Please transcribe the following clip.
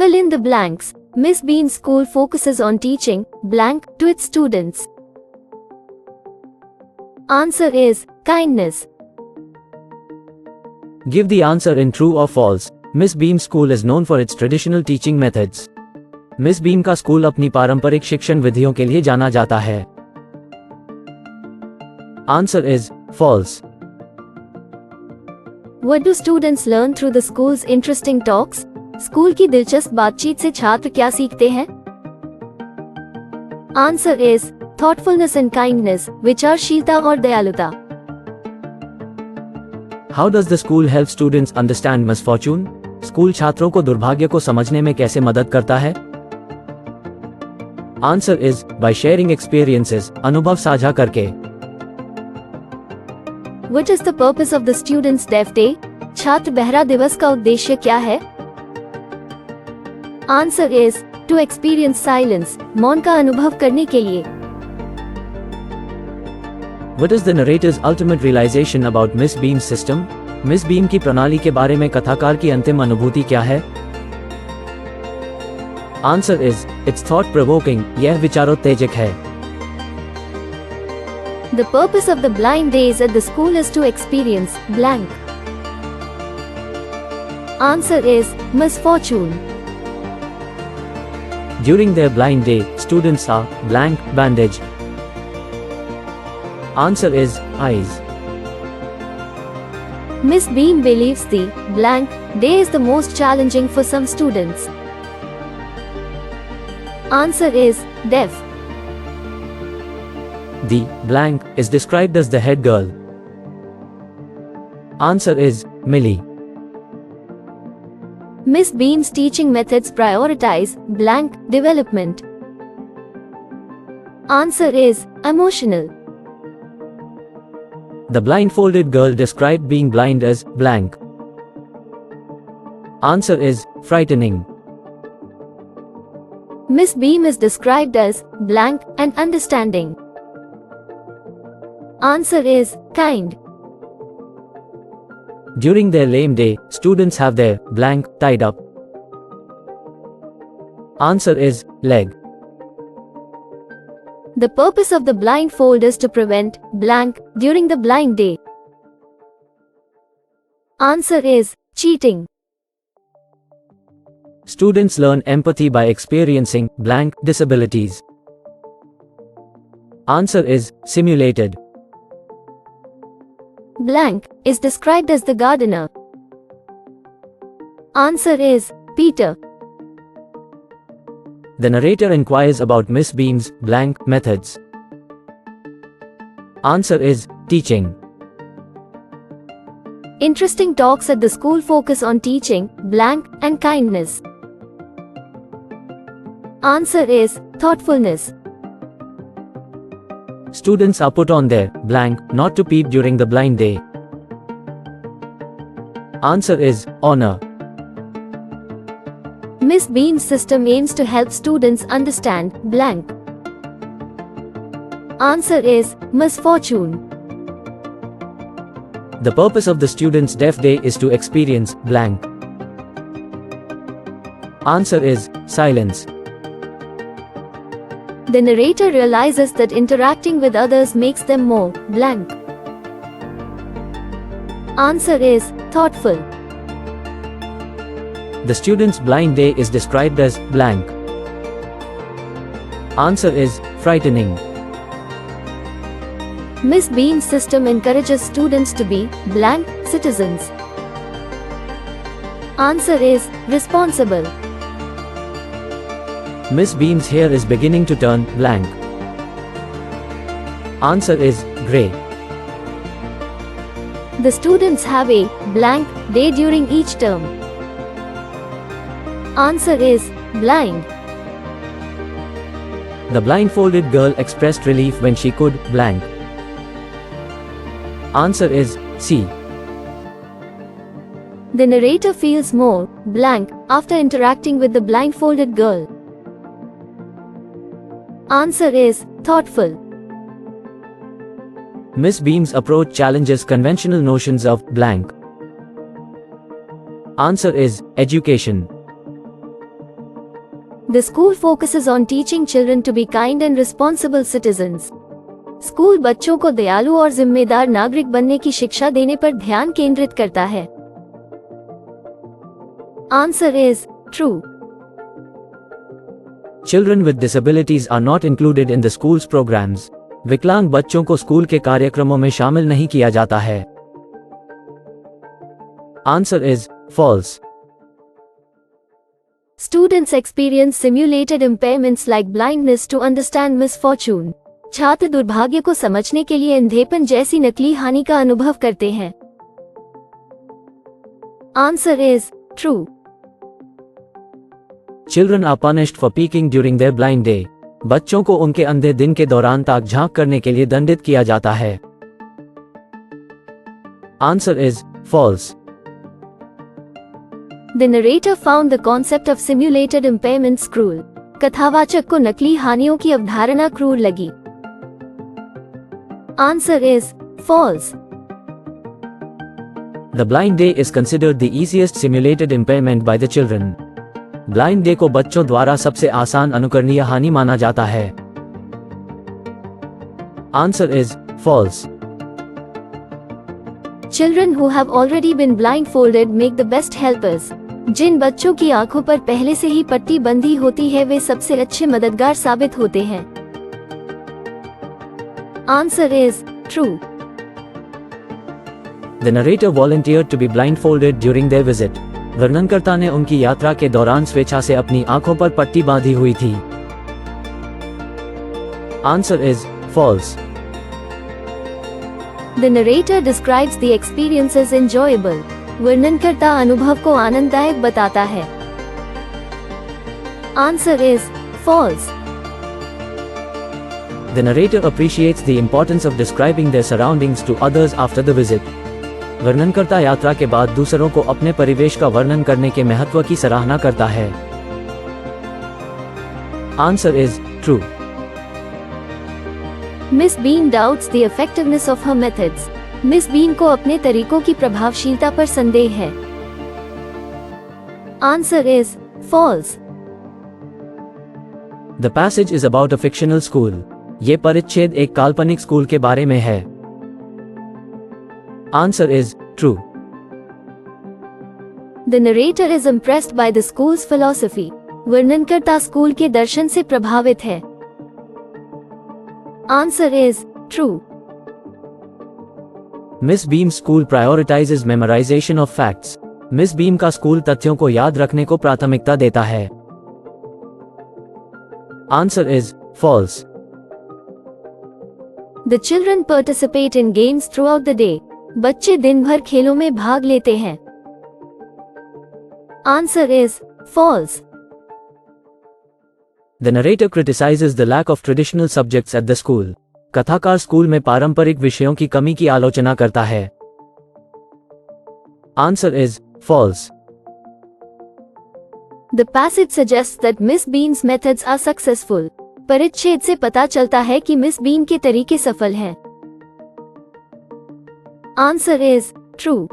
Fill in the blanks. Miss Beam's school focuses on teaching blank to its students. Answer is kindness. Give the answer in true or false. Miss Beam School is known for its traditional teaching methods. Miss Beam का school अपनी पारंपरिक शिक्षण विधियों के लिए जाना जाता है. Answer is false. What do students learn through the school's interesting talks? School की दिलचस्प बातचीत से छात्र क्या सीखते हैं? Answer is thoughtfulness and kindness, विचारशीलता और दयालुता. How does the school help students understand misfortune? School छात्रों को दुर्भाग्य को समझने में कैसे मदद करता है? Answer is by sharing experiences, अनुभव साझा करके. What is the purpose of the Students' Deaf Day? छात्र बहरा दिवस का उद्देश्य क्या है? Answer is to experience silence, मौन का अनुभव करने के लिए. What is the narrator's ultimate realization about Miss Beam's system? Miss beam की प्रणाली के बारे में कथाकार की अंतिम अनुभूति क्या है? Answer is it's thought provoking, यह विचारोत्तेजक है. The purpose of the blind days at the school is to experience blank. Answer is misfortune. During their blind day, students are blank bandaged. Answer is eyes. Miss Beam believes the blank day is the most challenging for some students. Answer is deaf. The blank is described as the head girl. Answer is Millie. Miss Beam's teaching methods prioritize blank development. Answer is emotional. The blindfolded girl described being blind as blank. Answer is frightening. Miss Beam is described as blank and understanding. Answer is kind. During their lame day, students have their blank tied up. Answer is leg. The purpose of the blindfold is to prevent blank during the blind day. Answer is cheating. Students learn empathy by experiencing blank disabilities. Answer is simulated. Blank is described as the gardener. Answer is Peter. The narrator inquires about Miss Beam's blank methods. Answer is teaching. Interesting talks at the school focus on teaching blank and kindness. Answer is thoughtfulness. Students are put on their blank not to peep during the blind day. Answer is honor. Miss Beam's system aims to help students understand blank. Answer is misfortune. The purpose of the Students' Deaf Day is to experience blank. Answer is silence. The narrator realizes that interacting with others makes them more blank. Answer is thoughtful. The students' blind day is described as blank. Answer is frightening. Miss Beam's system encourages students to be blank citizens. Answer is responsible. Miss Beam's hair is beginning to turn blank. Answer is grey. The students have a blank day during each term. Answer is blind. The blindfolded girl expressed relief when she could blank. Answer is C. The narrator feels more blank after interacting with the blindfolded girl. Answer is thoughtful. Miss Beam's approach challenges conventional notions of blank. Answer is education. The school focuses on teaching children to be kind and responsible citizens. School बच्चों को दयालु और जिम्मेदार नागरिक बनने की शिक्षा देने पर ध्यान केंद्रित करता है। Answer is true. Children with disabilities are not included in the school's programs. विकलांग बच्चों को स्कूल के कार्यक्रमों में शामिल नहीं किया जाता है। Answer is false. Students experience simulated impairments like blindness to understand misfortune. छात्र दुर्भाग्य को समझने के लिए अंधेपन जैसी नकली हानि का अनुभव करते हैं। Answer is true. Children are punished for peeking during their blind day. बच्चों को उनके अंधे दिन के दौरान ताक झांक करने के लिए दंडित किया जाता है। Answer is false. The narrator found the concept of simulated impairments cruel. कथावाचक को नकली हानियों की अवधारणा क्रूर लगी। Answer is false. The blind day is considered the easiest simulated impairment by the children. Blind day को बच्चों द्वारा सबसे आसान अनुकरणीय हानि माना जाता है। Answer is false. Children who have already been blindfolded make the best helpers. जिन बच्चों की आंखों पर पहले से ही पट्टी बंधी होती है वे सबसे अच्छे मददगार साबित होते हैं। Answer is true. The narrator volunteered to be blindfolded during their visit. वर्णनकर्ता ने उनकी यात्रा के दौरान स्वेच्छा से अपनी आंखों पर पट्टी बांधी हुई थी। Answer is false. The narrator describes the experience as enjoyable. वर्णनकर्ता अनुभव को आनंददायक बताता है। Answer is false. The narrator appreciates the importance of describing their surroundings to others after the visit. वर्णनकर्ता यात्रा के बाद दूसरों को अपने परिवेश का वर्णन करने के महत्व की सराहना करता है। Answer is true. Miss Bean doubts the effectiveness of her methods. Miss Bean को अपने तरीकों की प्रभावशीलता पर संदेह है. Answer is false. The passage is about a fictional school. ये परिच्छेद एक काल्पनिक स्कूल के बारे में है. Answer is true. The narrator is impressed by the school's philosophy. वर्णनकर्ता स्कूल के दर्शन से प्रभावित है. Answer is true. Miss Beam's school prioritizes memorization of facts. Miss Beam का स्कूल तथ्यों को याद रखने को प्राथमिकता देता है. Answer is false. The children participate in games throughout the day. बच्चे दिन भर खेलों में भाग लेते हैं. Answer is false. The narrator criticizes the lack of traditional subjects at the school. कथाकार स्कूल में पारंपरिक विषयों की कमी की आलोचना करता है. Answer is false. The passage suggests that Miss Bean's methods are successful. परिच्छेद से पता चलता है कि मिस बीन के तरीके सफल हैं. Answer is true.